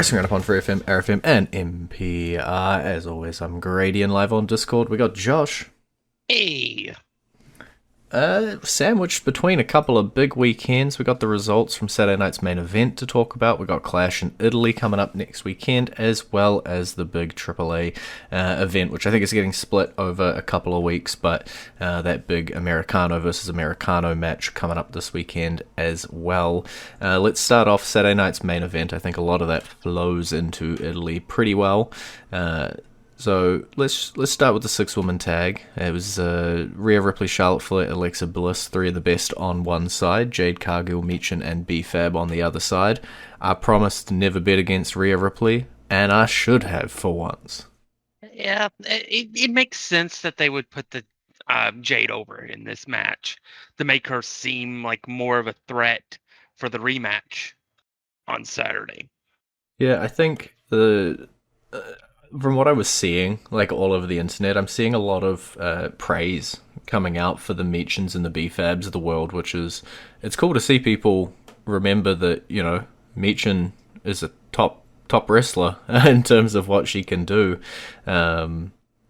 Wrestling Roundup on FreeFM, ArrowFM, and MPR. As always, I'm Grady and live on Discord. We got Josh. Hey, Sandwiched between a couple of big weekends. We got the results from Saturday night's main event to talk about. We got Clash in Italy coming up next weekend, as well as the big AAA event, which I think is getting split over a couple of weeks. But that big Americano versus Americano match coming up this weekend as well. Let's start off Saturday night's main event. I think a lot of that flows into Italy pretty well. So let's start with the six-woman tag. It was Rhea Ripley, Charlotte Flair, Alexa Bliss, three of the best on one side, Jade Cargill, Meechin, and B-Fab on the other side. I promised to never bet against Rhea Ripley, and I should have for once. yeah, it makes sense that they would put the Jade over in this match to make her seem like more of a threat for the rematch on Saturday. Yeah, I think from what I was seeing, like all over the internet, I'm seeing a lot of praise coming out for the Meechins and the B-Fabs of the world, which is, it's cool to see people remember that, Meechin is a top wrestler in terms of what she can do,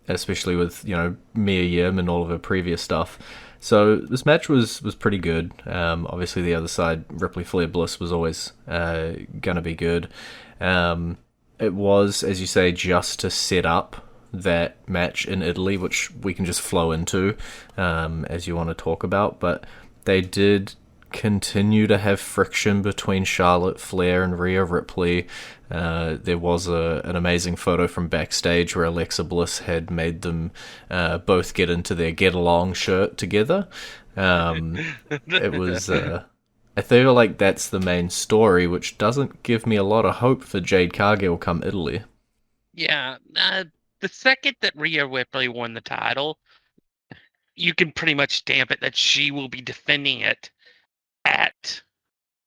especially with, Mia Yim and all of her previous stuff. So this match was pretty good. Obviously, the other side, Ripley Flair Bliss, was always gonna be good. It was, as you say, just to set up that match in Italy, which we can just flow into as you want to talk about. But they did continue to have friction between Charlotte Flair and Rhea Ripley. There was an amazing photo from backstage where Alexa Bliss had made them both get into their Get Along shirt together. It was... I feel like that's the main story, which doesn't give me a lot of hope for Jade Cargill come Italy. Yeah, the second that Rhea Ripley won the title, you can pretty much stamp it that she will be defending it at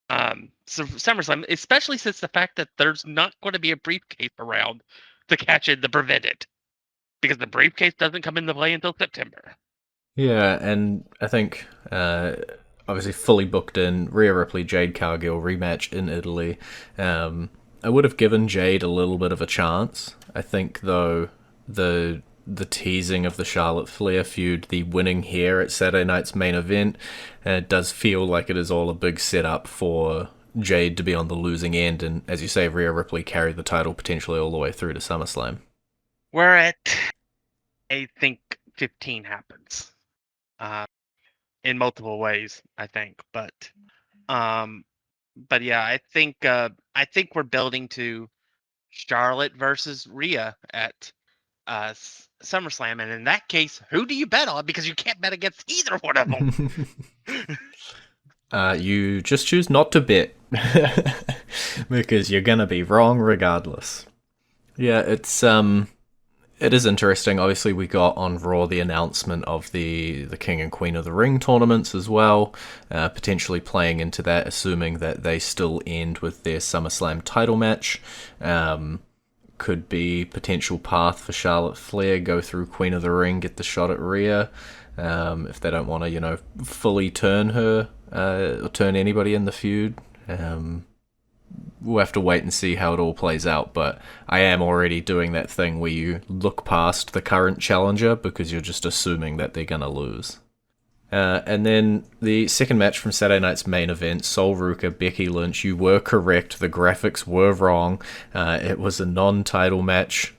SummerSlam, especially since the fact that there's not going to be a briefcase around to catch it to prevent it, because the briefcase doesn't come into play until September. Yeah, and I think obviously fully booked in Rhea Ripley Jade Cargill rematch in Italy. I would have given Jade a little bit of a chance. I think though the teasing of the Charlotte Flair feud, the winning here at Saturday night's main event, does feel like it is all a big setup for Jade to be on the losing end, and as you say, Rhea Ripley carry the title potentially all the way through to SummerSlam. We're at, I think, 15 happens. Uh, in multiple ways, I think. Um, but yeah, I think we're building to Charlotte versus Rhea at SummerSlam, and in that case, who do you bet on? Because you can't bet against either one of them. You just choose not to bet because you're gonna be wrong regardless. Yeah, it is interesting. Obviously, we got on Raw the announcement of the King and Queen of the Ring tournaments as well, potentially playing into that, assuming that they still end with their SummerSlam title match. Could be potential path for Charlotte Flair, go through Queen of the Ring, get the shot at Rhea, if they don't want to, fully turn her or turn anybody in the feud. We'll have to wait and see how it all plays out, but I am already doing that thing where you look past the current challenger because you're just assuming that they're going to lose. And then the second match from Saturday night's main event, Sol Ruka, Becky Lynch. You were correct. The graphics were wrong. It was a non-title match.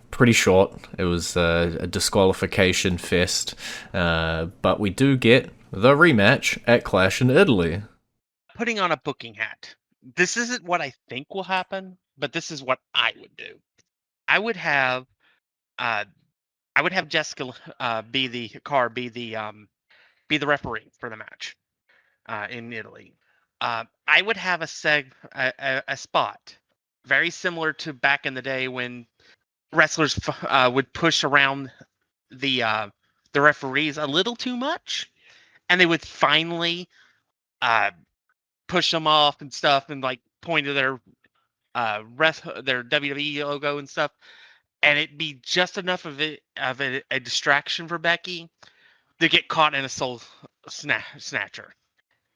Pretty short. It was a disqualification fest. But we do get the rematch at Clash in Italy. Putting on a booking hat. This isn't what I think will happen, but this is what I would do. I would have uh, Jessica be the referee for the match in Italy. I would have a spot very similar to back in the day when wrestlers would push around the referees a little too much, and they would finally uh, push them off and stuff, and like point to their their WWE logo and stuff, and it'd be just enough of a distraction for Becky to get caught in a soul snatcher.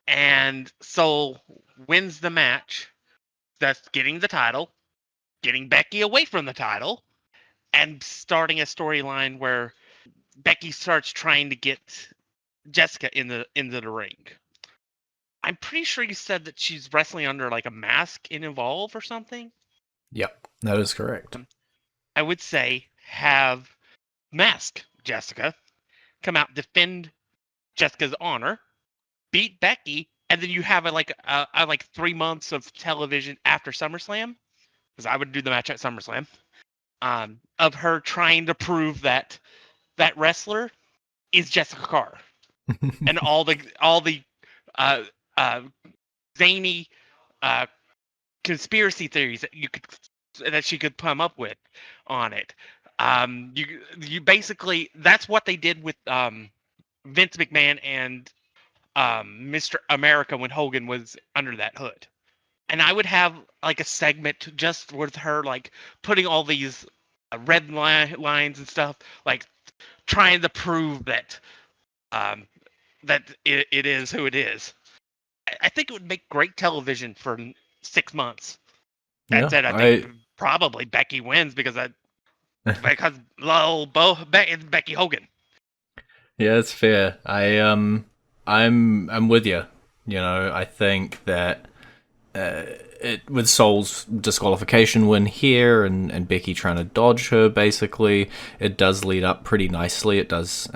And Soul wins the match, that's getting the title, getting Becky away from the title, and starting a storyline where Becky starts trying to get Jessica into the ring. I'm pretty sure you said that she's wrestling under like a mask in Evolve or something. Yep, that is correct. I would say have Mask Jessica come out, defend Jessica's honor, beat Becky, and then you have like 3 months of television after SummerSlam, because I would do the match at SummerSlam, of her trying to prove that that wrestler is Jessica Carr, and all the uh, uh, zany uh, conspiracy theories that she could come up with on it. You basically, that's what they did with Vince McMahon and Mr. America when Hogan was under that hood. And I would have like a segment just with her like putting all these lines and stuff, like trying to prove that um, it is who it is. I think it would make great television for 6 months. That Yeah, said, I think probably Becky wins because it's Becky Hogan. yeah, it's fair. I'm with you. You know, I think that it with Soul's disqualification win here and Becky trying to dodge her, basically, it does lead up pretty nicely. It does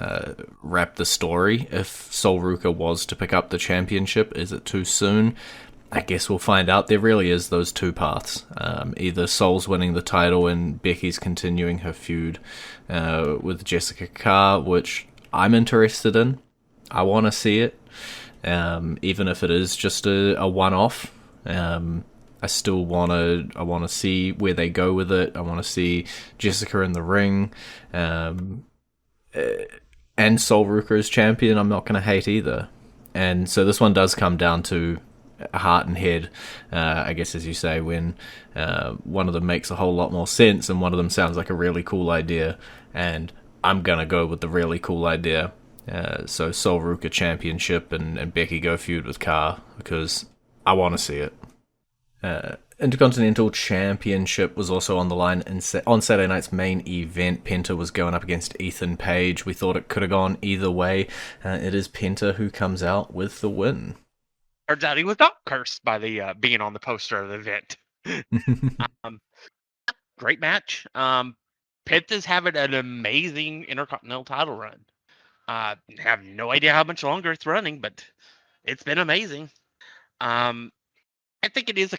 wrap the story. If Sol Ruka was to pick up the championship, is it too soon? I guess we'll find out. There really is those two paths. Either Soul's winning the title and Becky's continuing her feud with Jessica Carr, which I'm interested in. I want to see it, even if it is just a one-off. I still want to see where they go with it. I want to see Jessica in the ring, and Sol Ruka as champion. I'm not going to hate either. And so this one does come down to heart and head, I guess, as you say, when one of them makes a whole lot more sense and one of them sounds like a really cool idea, and I'm gonna go with the really cool idea. So Sol Ruka championship and Becky go feud with Carr because I want to see it. Intercontinental Championship was also on the line on Saturday night's main event. Penta was going up against Ethan Page. We thought it could have gone either way. It is Penta who comes out with the win. Turns out he was not cursed by the being on the poster of the event. um, Great match. Penta's having an amazing Intercontinental title run. Have no idea how much longer it's running, but it's been amazing. I think it is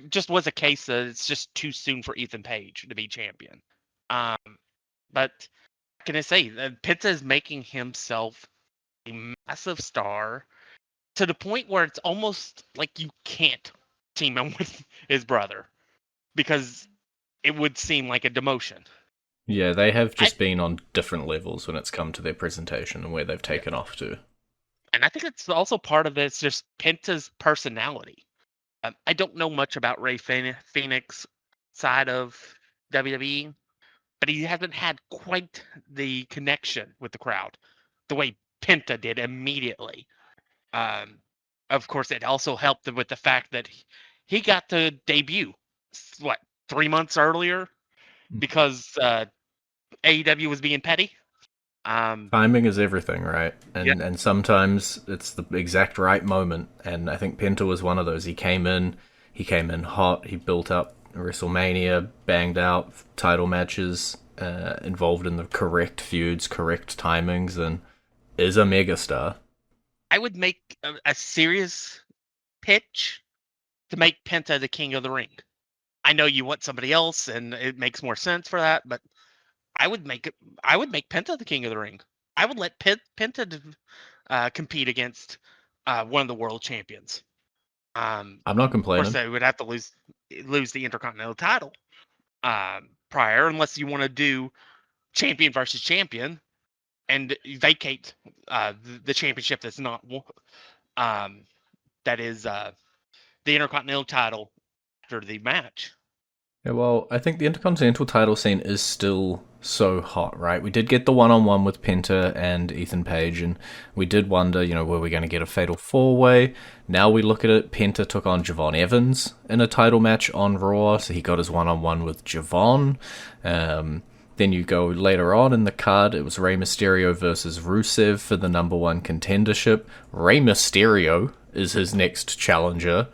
just was a case that it's just too soon for Ethan Page to be champion. Um, but what can I say? Penta is making himself a massive star to the point where it's almost like you can't team him with his brother because it would seem like a demotion. Yeah, they have I just been on different levels when it's come to their presentation and where they've taken off to. And I think it's also part of it's just Penta's personality. I don't know much about Ray Phoenix side of WWE, but he hasn't had quite the connection with the crowd the way Penta did immediately. Um, of course, it also helped with the fact that he got to debut, what, 3 months earlier because AEW was being petty. Timing is everything, right? Yeah, And sometimes it's the exact right moment. And I think Penta was one of those. He came in hot. He built up WrestleMania, banged out title matches, involved in the correct feuds, correct timings, and is a megastar. I would make a serious pitch to make Penta the king of the ring. I know you want somebody else, and it makes more sense for that, but I would make it. I would make Penta the king of the ring. I would let Penta compete against one of the world champions. I'm not Of course, complaining. they would have to lose the Intercontinental title prior, unless you want to do champion versus champion and vacate the championship that's not that is the Intercontinental title after the match. Yeah, well, I think the Intercontinental title scene is still so hot, right? We did get the one-on-one with Penta and Ethan Page, and we did wonder, were we going to get a fatal four-way? Now we look at it, Penta took on Javon Evans in a title match on Raw, so he got his one-on-one with Javon. Then you go later on in the card, it was Rey Mysterio versus Rusev for the number one contendership. Rey Mysterio is his next challenger.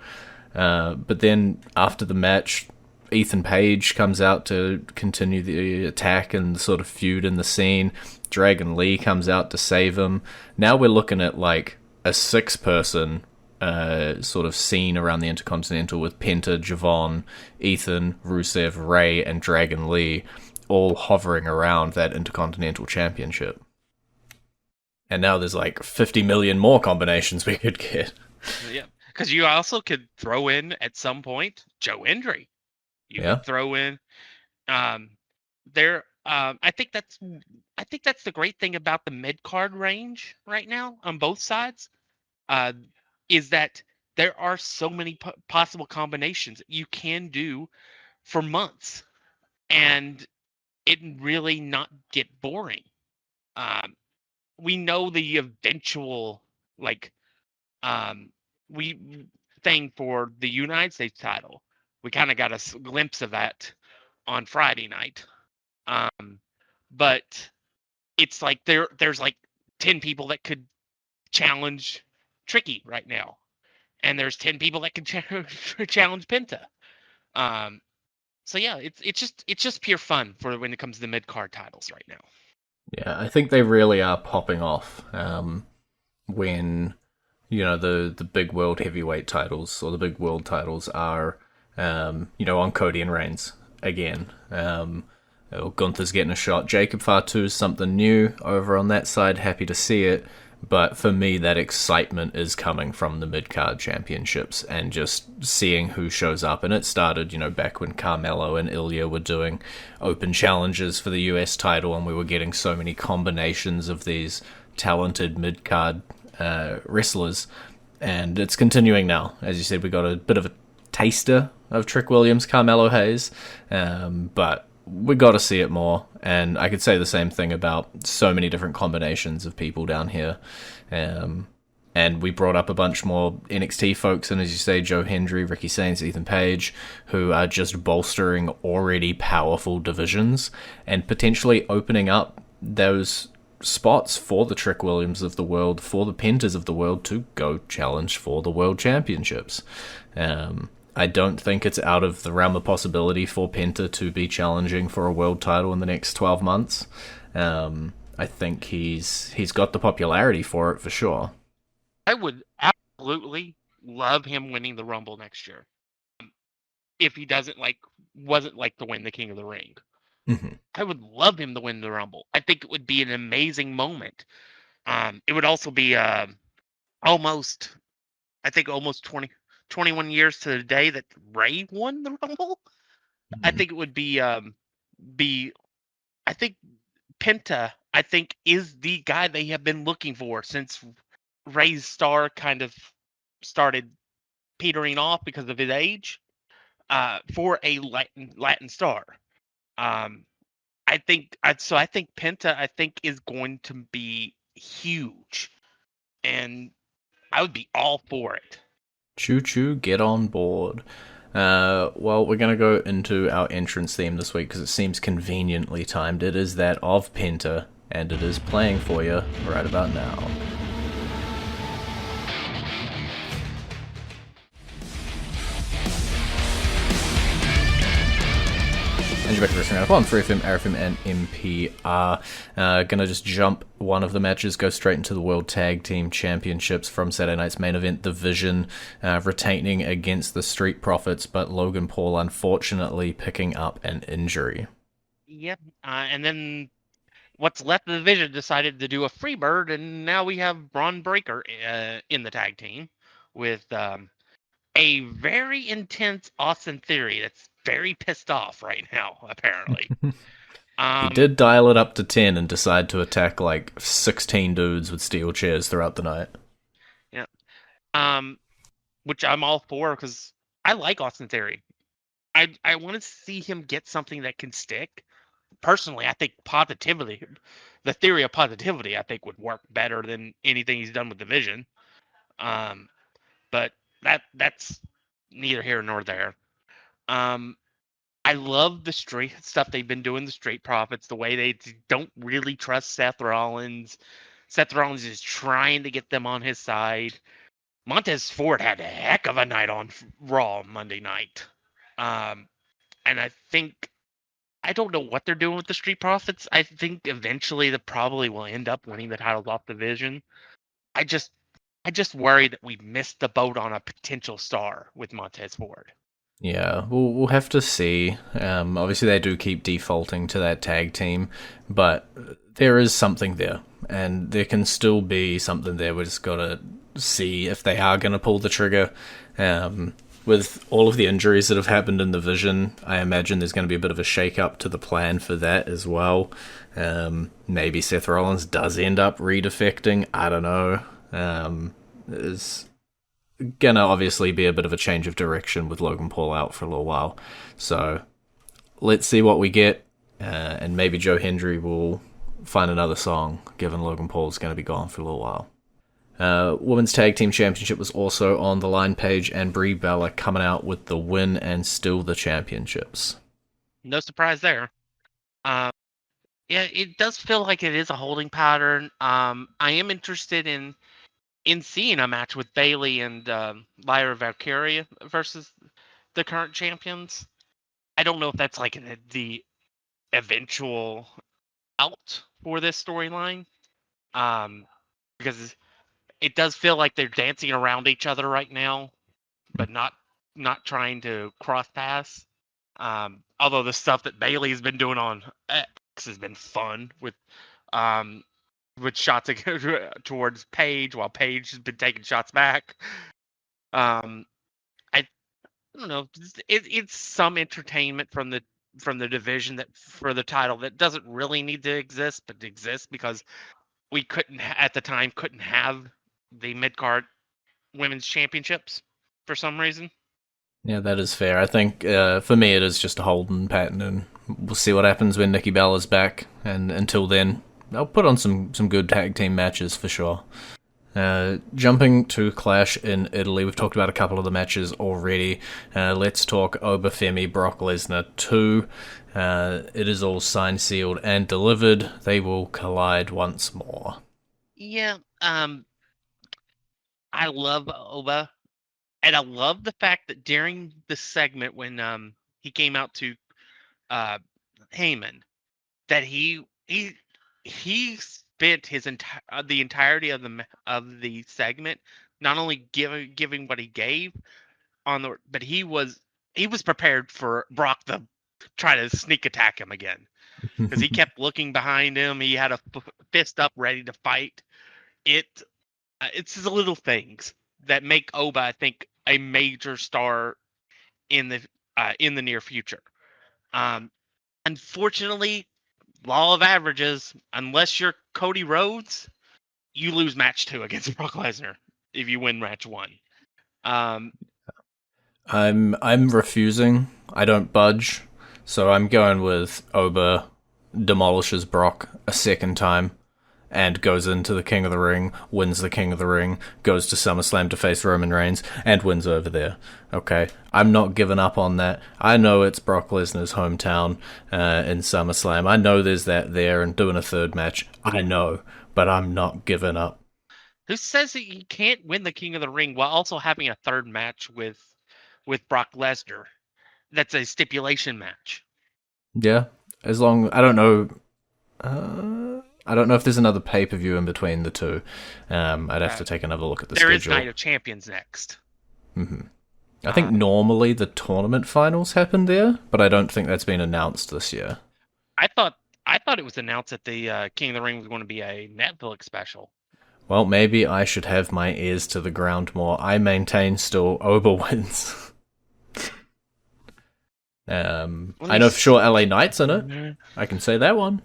But then after the match, Ethan Page comes out to continue the attack and sort of feud in the scene. Dragon Lee comes out to save him. Now we're looking at like a six-person sort of scene around the Intercontinental with Penta, Javon, Ethan, Rusev, Ray, and Dragon Lee all hovering around that Intercontinental Championship. And now there's like 50 million more combinations we could get. Yeah, because you also could throw in at some point Joe Hendry. You Yeah. could throw in there. I think that's the great thing about the mid card range right now on both sides, is that there are so many possible combinations you can do for months, and it really not get boring. Um, we know the eventual like we thing for the United States title. We kind of got a glimpse of that on Friday night. But it's like there's like 10 people that could challenge Tricky right now, and there's 10 people that can challenge Penta. Um, so yeah, it's just pure fun for when it comes to the mid card titles right now. Yeah, I think they really are popping off when the big world heavyweight titles or the big world titles are on Cody and Reigns again. Gunther's getting a shot. Jacob Fatu is something new over on that side. Happy to see it. But for me, that excitement is coming from the mid-card championships and just seeing who shows up. And it started, back when Carmelo and Ilya were doing open challenges for the US title, and we were getting so many combinations of these talented mid-card wrestlers. And it's continuing now. As you said, we got a bit of a taster of Trick Williams, Carmelo Hayes, but we got to see it more. And I could say the same thing about so many different combinations of people down here. And we brought up a bunch more NXT folks, and as you say, Joe Hendry, Ricky Sainz, Ethan Page, who are just bolstering already powerful divisions and potentially opening up those spots for the Trick Williams of the world, for the Pentas of the world to go challenge for the world championships. I don't think it's out of the realm of possibility for Penta to be challenging for a world title in the next 12 months. I think he's got the popularity for it for sure. I would absolutely love him winning the Rumble next year. If he wasn't like to win the King of the Ring. Mm-hmm. I would love him to win the Rumble. I think it would be an amazing moment. It would also be almost, I think, almost 21 years to the day that Ray won the Rumble. I think it would be I think Penta, I think, is the guy they have been looking for since Ray's star kind of started petering off because of his age, for a Latin star. Um, I think Penta, I think, is going to be huge, and I would be all for it. Choo choo, get on board. Well, we're going to go into our entrance theme this week because it seems conveniently timed. It is that of Penta, and it is playing for you right about now. And you're back to Wrestling Roundup on FreeFM, ArrowFM, and MPR. Gonna just jump one of the matches, go straight into the World Tag Team Championships from Saturday night's main event, The Vision, retaining against the Street Profits, but Logan Paul unfortunately picking up an injury. Yep. And then what's left of the Vision decided to do a Freebird, and now we have Braun Breaker in the tag team with a very intense Austin Theory that's very pissed off right now, apparently. He did dial it up to 10 and decide to attack like 16 dudes with steel chairs throughout the night. Yeah. Which I'm all for because I like Austin Theory. I want to see him get something that can stick. Personally, I think positivity, the theory of positivity, I think would work better than anything he's done with Division. Um, but that's neither here nor there. Um, I love the straight stuff they've been doing, the Straight Profits, the way they don't really trust Seth Rollins. Seth Rollins is trying to get them on his side. Montez Ford had a heck of a night on Raw Monday night. Um, and I don't know what they're doing with the Street Profits. I think eventually they probably will end up winning the titles off Division. I just I just worry that we missed the boat on a potential star with Montez Ford. Yeah, we'll have to see. Obviously, they do keep defaulting to that tag team, but there is something there, and there can still be something there. We just gotta see if they are gonna pull the trigger. With all of the injuries that have happened in the Vision, I imagine there's going to be a bit of a shake-up to the plan for that as well. Maybe Seth Rollins does end up redefecting. I don't know. Is gonna obviously be a bit of a change of direction with Logan Paul out for a little while. So let's see what we get, and maybe Joe Hendry will find another song, given Logan Paul's going to be gone for a little while. Women's Tag Team Championship was also on the line. Page and Brie Bella coming out with the win and still the championships. No surprise there. Yeah, it does feel like it is a holding pattern. I am interested in seeing a match with Bayley and Lyra Valkyria versus the current champions. I don't know if that's like the eventual out for this storyline, because it does feel like they're dancing around each other right now, but not trying to cross paths. Although the stuff that Bailey's been doing on X has been fun um, with shots towards Paige, while Paige has been taking shots back. I don't know. It's some entertainment from the division that for the title that doesn't really need to exist, but exists because we at the time couldn't have the mid card women's championships for some reason. Yeah, that is fair. I think for me it is just a holding pattern, and we'll see what happens when Nikki Bella's back. And until then, I'll put on some good tag team matches for sure. Jumping to Clash in Italy, we've talked about a couple of the matches already. Let's talk Obafemi Brock Lesnar 2. It is all signed, sealed, and delivered. They will collide once more. Yeah, I love Oba, and I love the fact that during the segment when he came out to Heyman, that he spent the entirety of the segment not only giving what he gave but he was prepared for Brock to try to sneak attack him again, because he kept looking behind him. He had a fist up ready to fight. It's the little things that make Oba, I think, a major star in the near future. Unfortunately, law of averages, unless you're Cody Rhodes, you lose match 2 against Brock Lesnar if you win match 1. I'm refusing. I don't budge. So I'm going with Oba demolishes Brock a second time and goes into the King of the Ring, wins the King of the Ring, goes to SummerSlam to face Roman Reigns, and wins over there. Okay, I'm not giving up on that. I know it's Brock Lesnar's hometown in SummerSlam. I know there's that there, and doing a third match. I know, but I'm not giving up. Who says that you can't win the King of the Ring while also having a third match with Brock Lesnar? That's a stipulation match. Yeah, as long I don't know. I don't know if there's another pay-per-view in between the two. I'd have to take another look at the schedule. There is Night of Champions next. Mm-hmm. I think normally the tournament finals happen there, but I don't think that's been announced this year. I thought it was announced that the King of the Ring was going to be a Netflix special. Well, maybe I should have my ears to the ground more. I maintain still Oba wins. I know for sure LA Knight's in it. I can say that one.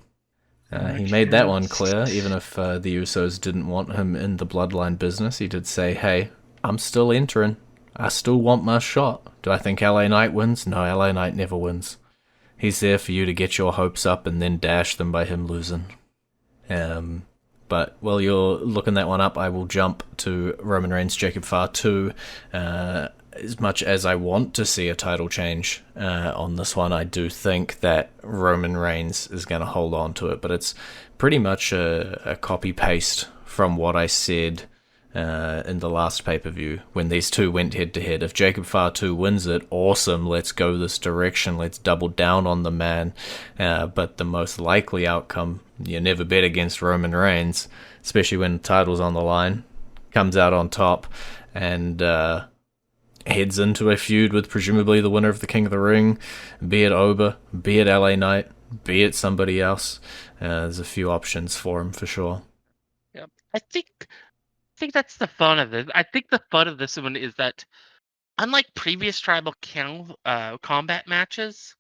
He made that one clear, even if the Usos didn't want him in the bloodline business. He did say, hey, I'm still entering. I still want my shot. Do I think LA Knight wins? No, LA Knight never wins. He's there for you to get your hopes up and then dash them by him losing. Um, but while you're looking that one up, I will jump to Roman Reigns, Jacob Fatu. As much as I want to see a title change on this one, I do think that Roman Reigns is going to hold on to it. But it's pretty much a copy paste from what I said in the last pay-per-view when these two went head-to-head. If Jacob Fatu wins it, awesome, let's go this direction, let's double down on the man. But the most likely outcome, you never bet against Roman Reigns, especially when the title's on the line, comes out on top and heads into a feud with presumably the winner of the King of the Ring, be it Oba, be it LA Knight, be it somebody else. There's a few options for him for sure. Yep. I think that's the fun of this. I think the fun of this one is that, unlike previous tribal combat matches,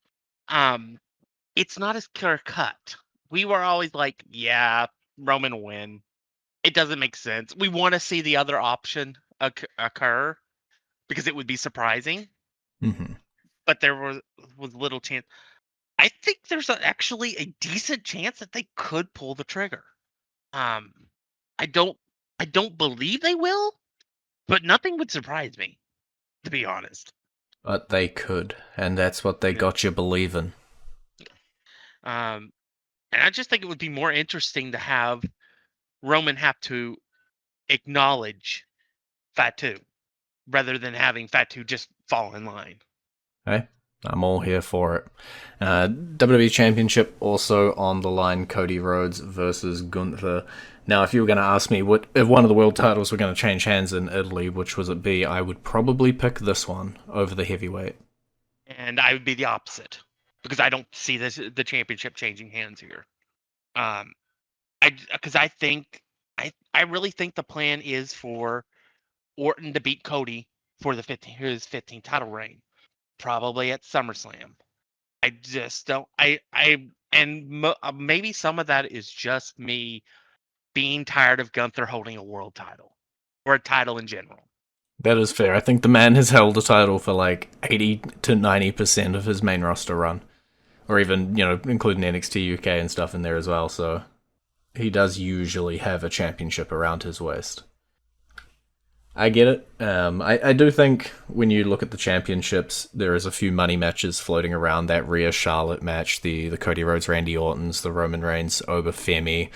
it's not as clear cut. We were always like, yeah, Roman will win. It doesn't make sense. We want to see the other option occur because it would be surprising, Mm-hmm. but there was little chance. I think there's actually a decent chance that they could pull the trigger. Um, I don't believe they will, but nothing would surprise me, to be honest. But they could, and that's what they Yeah. got you believing. And I just think it would be more interesting to have Roman have to acknowledge Fatu rather than having Fatu just fall in line. Hey, I'm all here for it. WWE Championship also on the line, Cody Rhodes versus Gunther. Now, if you were going to ask me if one of the world titles were going to change hands in Italy, which was it be, I would probably pick this one over the heavyweight. And I would be the opposite because I don't see the championship changing hands here. I really think the plan is for Orton to beat Cody for his 15th title reign, probably at SummerSlam. I just don't. Maybe some of that is just me being tired of Gunther holding a world title or a title in general. That is fair. I think the man has held a title for like 80 to 90% of his main roster run. Or even, including NXT UK and stuff in there as well, so he does usually have a championship around his waist. I get it. I do think when you look at the championships, there is a few money matches floating around. That Rhea Charlotte match, the Cody Rhodes Randy Orton's, the Roman Reigns Oba Femi.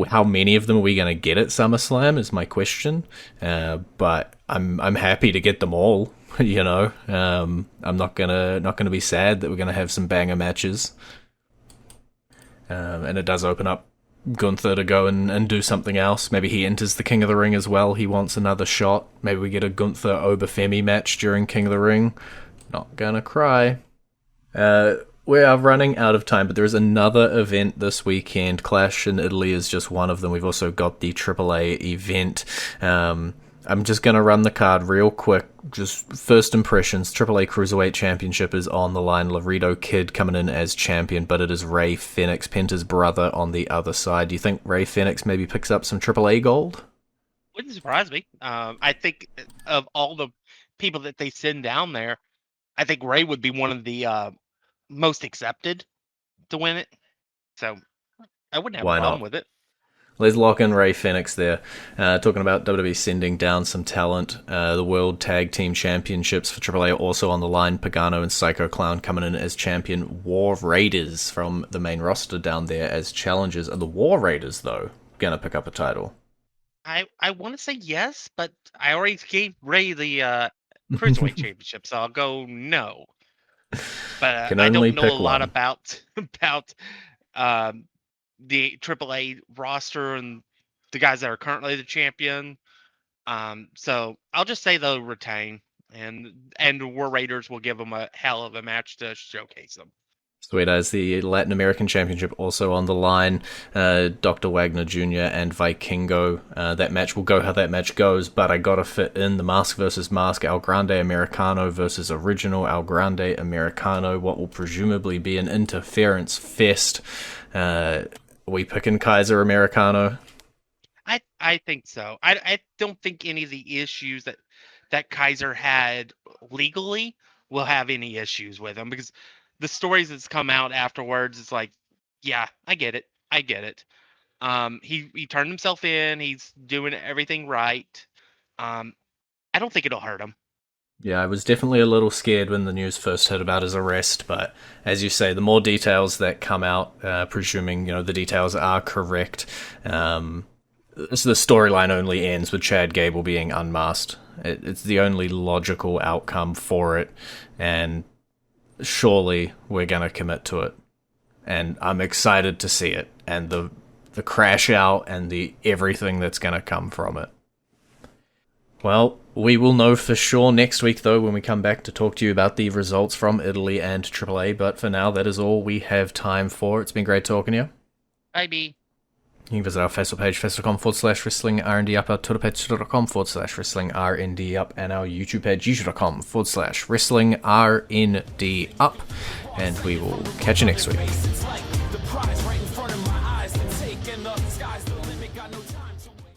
How many of them are we going to get at SummerSlam is my question. But I'm happy to get them all. I'm not gonna be sad that we're gonna have some banger matches. And it does open up Gunther to go and do something else. Maybe he enters the King of the Ring as well. He wants another shot. Maybe we get a Gunther Oba Femi match during King of the Ring. Not gonna cry. We are running out of time, but there is another event this weekend. Clash in Italy is just one of them. We've also got the AAA event. I'm just going to run the card real quick. Just first impressions. AAA Cruiserweight Championship is on the line. Laredo Kid coming in as champion, but it is Rey Fenix, Penta's brother, on the other side. Do you think Rey Fenix maybe picks up some AAA gold? Wouldn't surprise me. I think of all the people that they send down there, I think Rey would be one of the most accepted to win it. So I wouldn't have Why a problem not? with it. Let's lock in Rey Fenix there. Talking about WWE sending down some talent. The World Tag Team Championships for AAA are also on the line. Pagano and Psycho Clown coming in as champion. War Raiders from the main roster down there as challengers. Are the War Raiders, though, going to pick up a title? I want to say yes, but I already gave Rey the Cruiserweight Championship, so I'll go no. But Can I only don't know a pick lot one. about um, the AAA roster and the guys that are currently the champion. So I'll just say they'll retain, and War Raiders will give them a hell of a match to showcase them. Sweet as the Latin American Championship also on the line. Dr. Wagner Jr. and Vikingo. That match will go how that match goes, but I gotta fit in the Mask versus Mask, El Grande Americano versus Original El Grande Americano, what will presumably be an interference fest. Are we picking Kaiser Americano? I think so. I don't think any of the issues that that Kaiser had legally will have any issues with him, because the stories that's come out afterwards, it's like, yeah, I get it. I get it. He turned himself in. He's doing everything right. I don't think it'll hurt him. Yeah, I was definitely a little scared when the news first hit about his arrest, but as you say, the more details that come out, presuming the details are correct, the storyline only ends with Chad Gable being unmasked. It's the only logical outcome for it, and surely we're gonna commit to it. And I'm excited to see it, and the crash out and the everything that's gonna come from it. Well, we will know for sure next week, though, when we come back to talk to you about the results from Italy and AAA. But for now, that is all we have time for. It's been great talking to you. Maybe. You can visit our Facebook page, facebook.com/wrestling R&D up, our Twitter page, twitter.com/wrestling R&D up, and our YouTube page, youtube.com/wrestling RND up. And we will catch you next week.